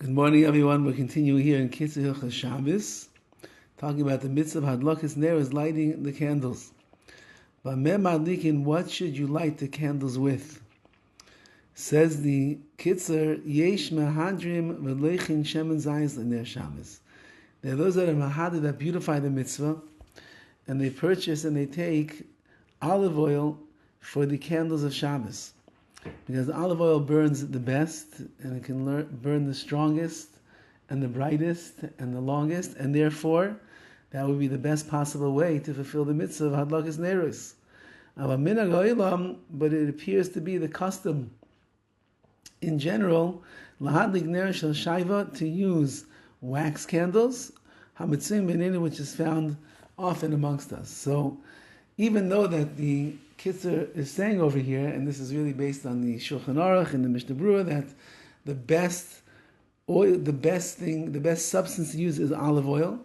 Good morning, everyone. We're continuing here in KITZUR HILCHOS SHABBOS, talking about the mitzvah of hadlakas ner, is lighting the candles. But what should you light the candles with? Says the KITZUR, Yesh mahadrim v'leichin shemen zayis l'ner Shabbos. There are those that are mahadr that beautify the mitzvah, and they purchase and they take olive oil for the candles of Shabbos. Because olive oil burns the best, and it can burn the strongest, and the brightest, and the longest, and therefore, that would be the best possible way to fulfill the mitzvah of hadlakas nerus. But it appears to be the custom, in general, lahadlik ner shel shaiva, to use wax candles, hamitzim beninu, which is found often amongst us. So, even though that the KITZUR is saying over here, and this is really based on the Shulchan Aruch and the Mishnah Berurah, that the best oil, the best substance to use is olive oil.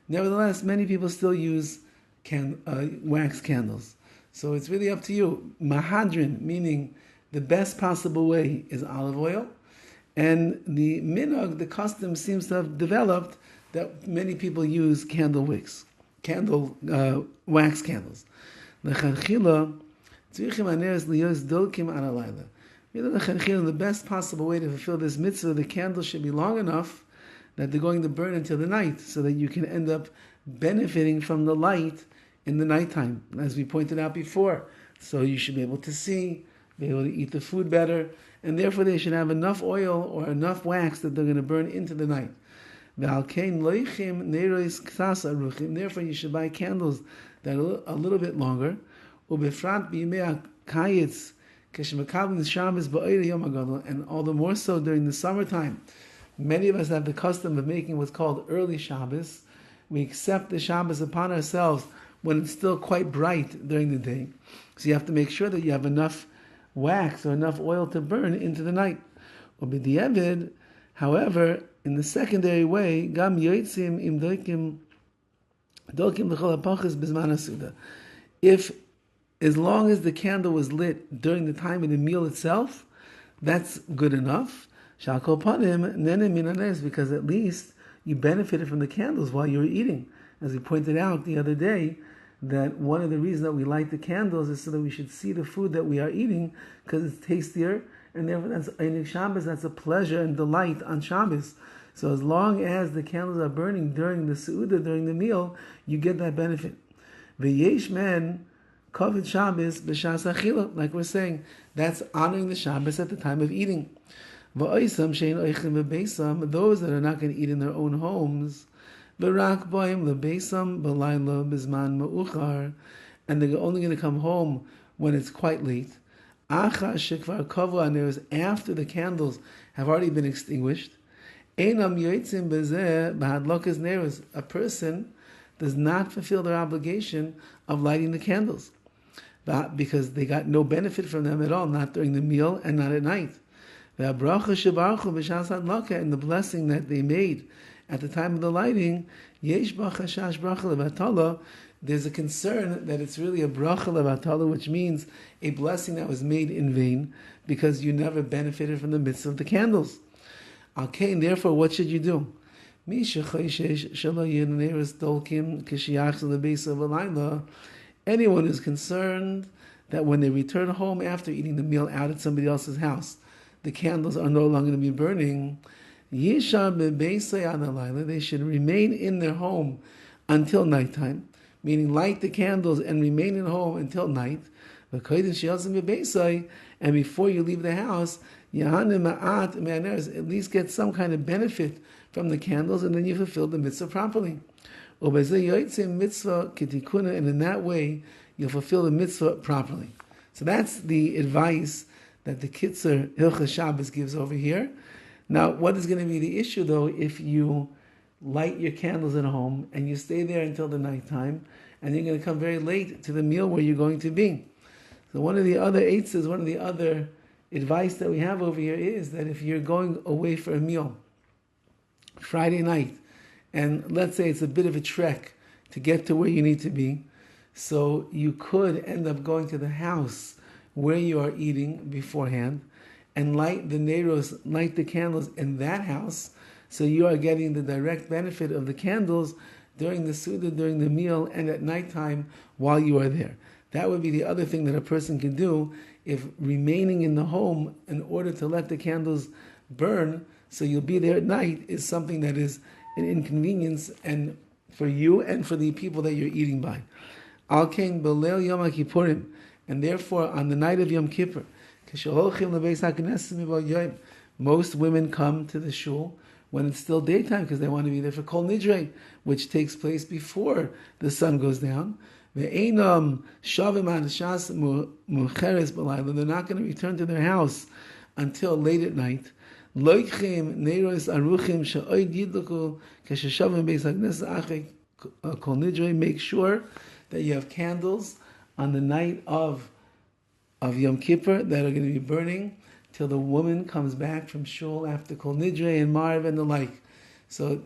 Nevertheless, many people still use wax candles. So it's really up to you. Mahadrin, meaning the best possible way, is olive oil. And the minhag, the custom, seems to have developed that many people use wax candles. The best possible way to fulfill this mitzvah, the candle should be long enough that they're going to burn until the night, so that you can end up benefiting from the light in the nighttime, as we pointed out before. So you should be able to see, be able to eat the food better, and therefore they should have enough oil or enough wax that they're going to burn into the night. Therefore you should buy candles that are a little bit longer. And all the more so during the summertime. Many of us have the custom of making what's called early Shabbos. We accept the Shabbos upon ourselves when it's still quite bright during the day. So you have to make sure that you have enough wax or enough oil to burn into the night. However, in the secondary way, if, as long as the candle was lit during the time of the meal itself, that's good enough. Because at least you benefited from the candles while you were eating. As we pointed out the other day, that one of the reasons that we light the candles is so that we should see the food that we are eating, because it's tastier, and therefore that's Einik Shabbos, that's a pleasure and delight on Shabbos. So as long as the candles are burning during the Seudah, during the meal, you get that benefit. V'yesh men kovid Shabbos b'shas achila, like we're saying, that's honoring the Shabbos at the time of eating. V'oisam shein oichem v'beisam, those that are not going to eat in their own homes, v'rak boim lebeisam b'layla b'zman ma'uchar, and they're only going to come home when it's quite late. Acha shekvar kovu aneros, after the candles have already been extinguished. Einam yoitzim bezeh b'hadlakas neros, a person does not fulfill their obligation of lighting the candles, because they got no benefit from them at all, not during the meal and not at night. And the blessing that they made at the time of the lighting, there's a concern that it's really a bracha levatala, which means a blessing that was made in vain, because you never benefited from the mitzvah of the candles. Okay, and therefore, what should you do? Anyone who's concerned that when they return home after eating the meal out at somebody else's house, the candles are no longer going to be burning, they should remain in their home until nighttime, meaning light the candles and remain in home until night. And before you leave the house, at least get some kind of benefit from the candles, and then you fulfill the mitzvah properly. And in that way, you'll fulfill the mitzvah properly. So that's the advice that the KITZUR HILCHOS SHABBOS gives over here. Now, what is going to be the issue, though, if you light your candles at home and you stay there until the nighttime, and you're going to come very late to the meal where you're going to be? So one of the other advice that we have over here is that if you're going away for a meal Friday night, and let's say it's a bit of a trek to get to where you need to be, so you could end up going to the house where you are eating beforehand, and light the neiros, light the candles in that house, so you are getting the direct benefit of the candles during the Suda, during the meal, and at nighttime while you are there. That would be the other thing that a person can do if remaining in the home in order to let the candles burn, so you'll be there at night, is something that is an inconvenience and for you and for the people that you're eating by. Al Kain B'Leil Yom HaKippurim, and therefore on the night of Yom Kippur, most women come to the shul when it's still daytime because they want to be there for Kol Nidre, which takes place before the sun goes down. They're not going to return to their house until late at night. Make sure that you have candles on the night of Yom Kippur that are going to be burning till the woman comes back from shul after Kol Nidre and Marv and the like. So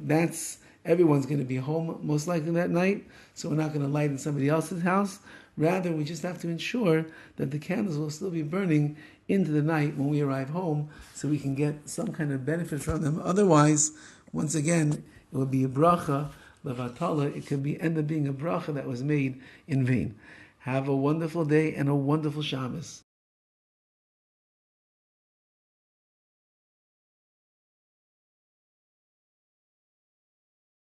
everyone's going to be home most likely that night, so we're not going to light in somebody else's house. Rather, we just have to ensure that the candles will still be burning into the night when we arrive home, so we can get some kind of benefit from them. Otherwise, once again, it would be a bracha, levatala. It could end up being a bracha that was made in vain. Have a wonderful day and a wonderful Shabbos.